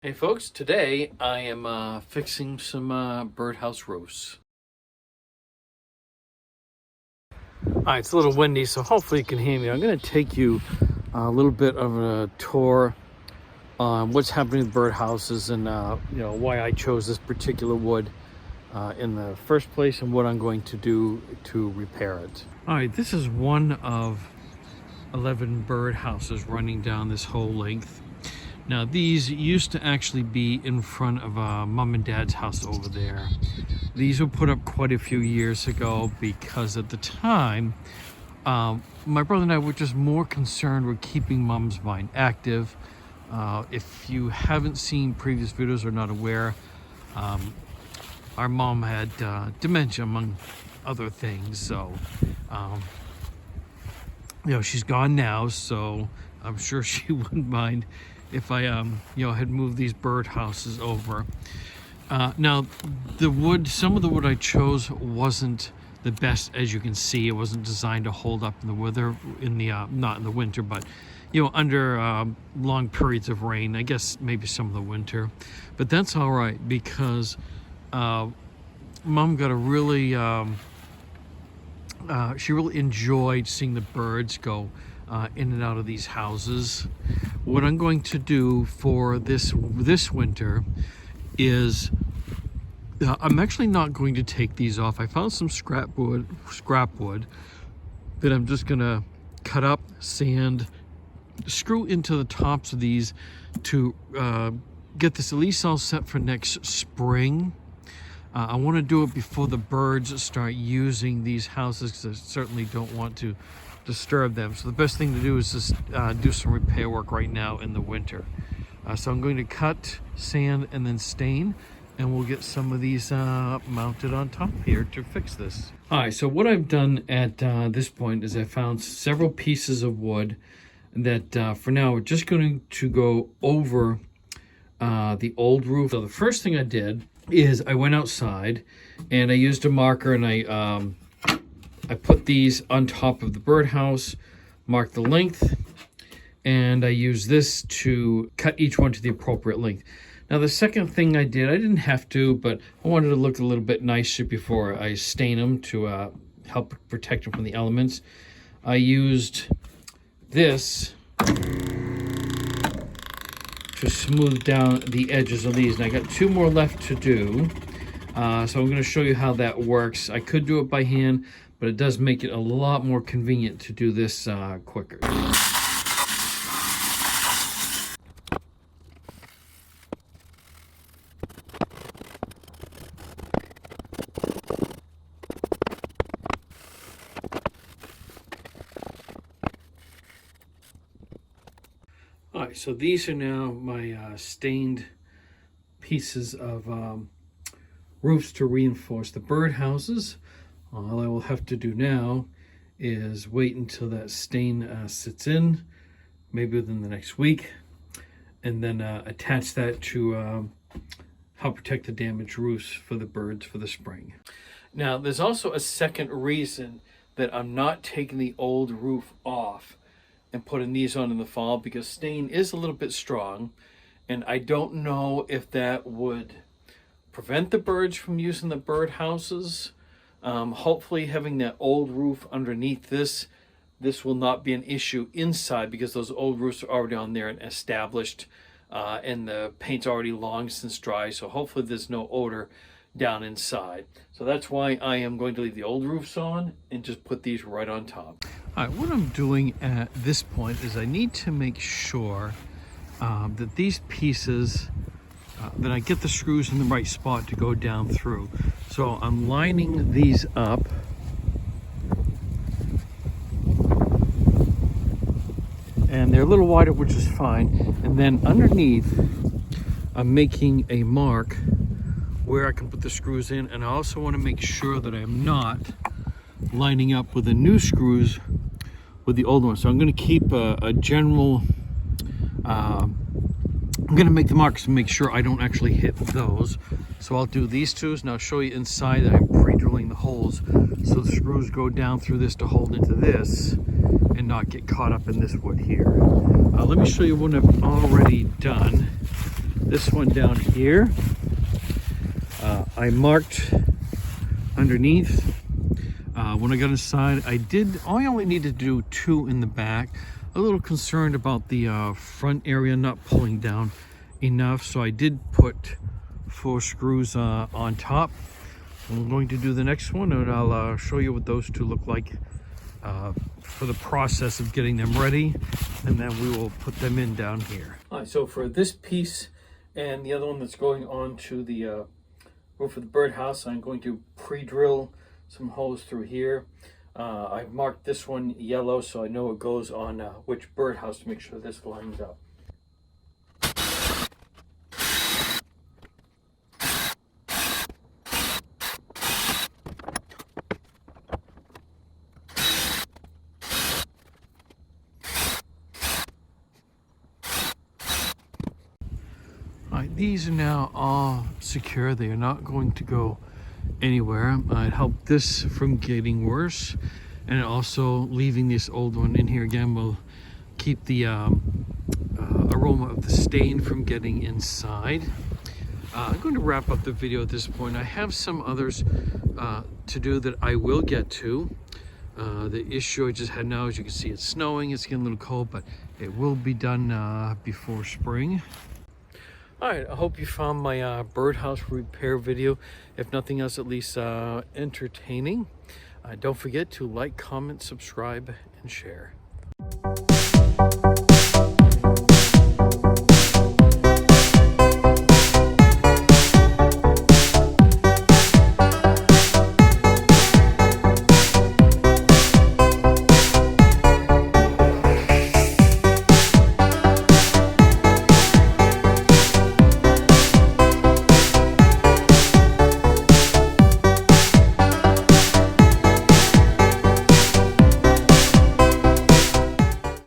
Hey folks, today I am fixing some birdhouse roofs. Alright, it's a little windy, so hopefully you can hear me. I'm going to take you a little bit of a tour on what's happening with birdhouses and why I chose this particular wood in the first place and what I'm going to do to repair it. Alright, this is one of 11 birdhouses running down this whole length. Now these used to actually be in front of mom and dad's house over there. These were put up quite a few years ago because at the time, my brother and I were just more concerned with keeping mom's mind active. If you haven't seen previous videos or not aware, our mom had dementia among other things. So, she's gone now, so I'm sure she wouldn't mind if I had moved these bird houses over. Now the wood, some of the wood I chose wasn't the best, as you can see. It wasn't designed to hold up in the weather, in the not in the winter, but under long periods of rain. I guess maybe some of the winter, but that's all right because mom got a really she really enjoyed seeing the birds go in and out of these houses. What I'm going to do for this winter is I'm actually not going to take these off. I found some scrap wood that I'm just gonna cut up, sand, screw into the tops of these to get this at least all set for next spring. I want to do it before the birds start using these houses because I certainly don't want to disturb them. So the best thing to do is just do some repair work right now in the winter. So I'm going to cut, sand, and then stain, and we'll get some of these mounted on top here to fix this. All right, so what I've done at this point is I found several pieces of wood that for now we're just going to go over the old roof. So the first thing I did is I went outside and I used a marker and I put these on top of the birdhouse, marked the length, and I used this to cut each one to the appropriate length. Now the second thing I did, I didn't have to, but I wanted to look a little bit nicer before I stain them to help protect them from the elements. I used this to smooth down the edges of these, and I got two more left to do. So I'm going to show you how that works. I could do it by hand, but it does make it a lot more convenient to do this quicker. All right, so these are now my stained pieces of roofs to reinforce the birdhouses. All I will have to do now is wait until that stain sits in, maybe within the next week, and then attach that to help protect the damaged roofs for the birds for the spring. Now, there's also a second reason that I'm not taking the old roof off and putting these on in the fall, because stain is a little bit strong, and I don't know if that would prevent the birds from using the birdhouses. Hopefully having that old roof underneath this will not be an issue inside, because those old roofs are already on there and established, and the paint's already long since dry, so hopefully there's no odor down inside. So that's why I am going to leave the old roofs on and just put these right on top. All right, what I'm doing at this point is I need to make sure that these pieces, that I get the screws in the right spot to go down through. So I'm lining these up. And they're a little wider, which is fine. And then underneath, I'm making a mark where I can put the screws in. And I also want to make sure that I'm not lining up with the new screws with the old ones. So I'm going to keep a general, I'm going to make the marks and make sure I don't actually hit those. So I'll do these two, and I'll show you inside that I'm pre-drilling the holes so the screws go down through this to hold into this and not get caught up in this wood here. Let me show you what I've already done. this one down here, I marked underneath. When I got inside, I only needed to do 2 in the back. A little concerned about the front area not pulling down enough, so I did put 4 screws on top. I'm going to do the next one, and I'll show you what those 2 look like for the process of getting them ready, and then we will put them in down here. All right, so for this piece and the other one that's going on to the roof of the birdhouse, I'm going to pre-drill some holes through here. I've marked this one yellow so I know it goes on which birdhouse to make sure this lines up. These are now all secure. They are not going to go anywhere. It helped this from getting worse, and also leaving this old one in here again will keep the aroma of the stain from getting inside. I'm going to wrap up the video at this point. I have some others to do that I will get to. The issue I just had now, as you can see, it's snowing, it's getting a little cold, but it will be done before spring. All right, I hope you found my birdhouse repair video, if nothing else, at least entertaining. Don't forget to like, comment, subscribe, and share.